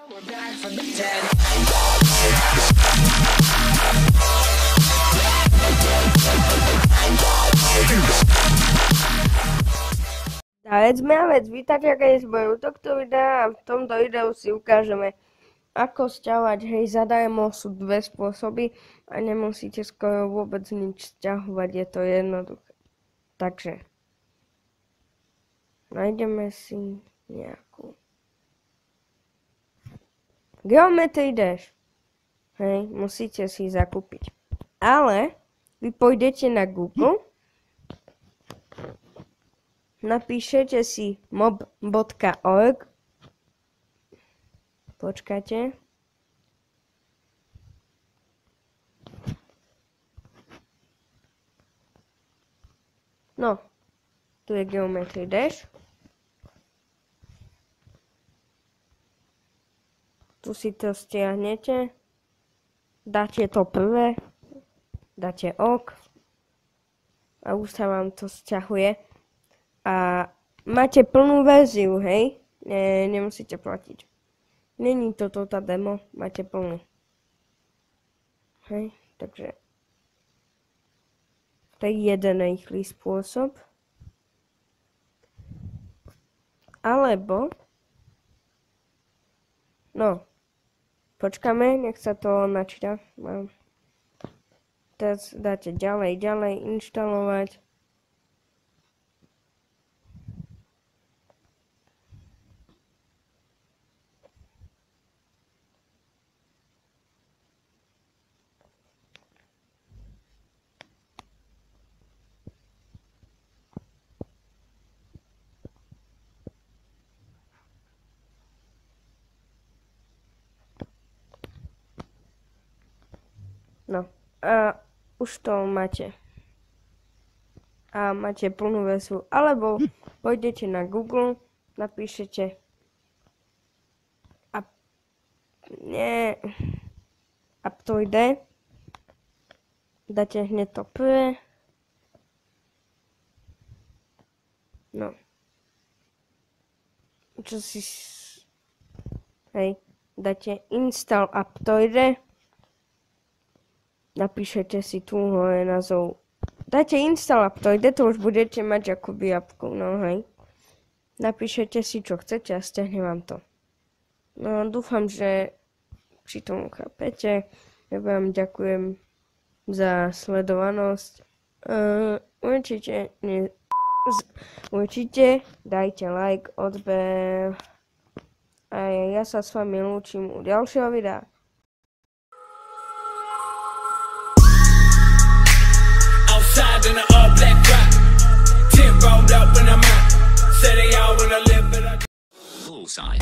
Vec, vítajte z boju tohto videa a v tomto videu si ukážeme, ako sťahovať, hej, zadarmo sú dve spôsoby a nemusíte skoro vôbec nič sťahovať, je to jednoduché. Takže, nájdeme si nejakú Geometry Dash, hej, musíte si zakúpiť. Ale, vy pôjdete na Google, napíšete si mob.org. Počkajte. No, tu je Geometry Dash. Tu si to stiahnete. Dáte to prvé. Dáte OK. A už sa vám to sťahuje. A máte plnú verziu, hej? Nemusíte platiť. Není toto tá demo, máte plnú. Hej, takže to je jeden rýchly spôsob. Alebo no, počkáme, nech sa to načíta. Teraz dáte ďalej, inštalovať. No, a už to máte. A máte plnú verziu. Alebo pôjdete na Google, napíšete Aptoide. Dáte hneď to prvé. No. Čo si... Hej, dáte install Aptoide. Napíšete si tu hore názov. Dáte install Aptoide, to už budete mať akoby apku, no hej. Napíšete si čo chcete a stiahne vám to. No dúfam, že pri tom chápete. Ja vám ďakujem za sledovanosť. Určite dajte like, odber. A ja sa s vami lúčim u ďalšieho videa. In a black rock, 10 rolled up when I'm out. Say they all wanna live, but I bullseye.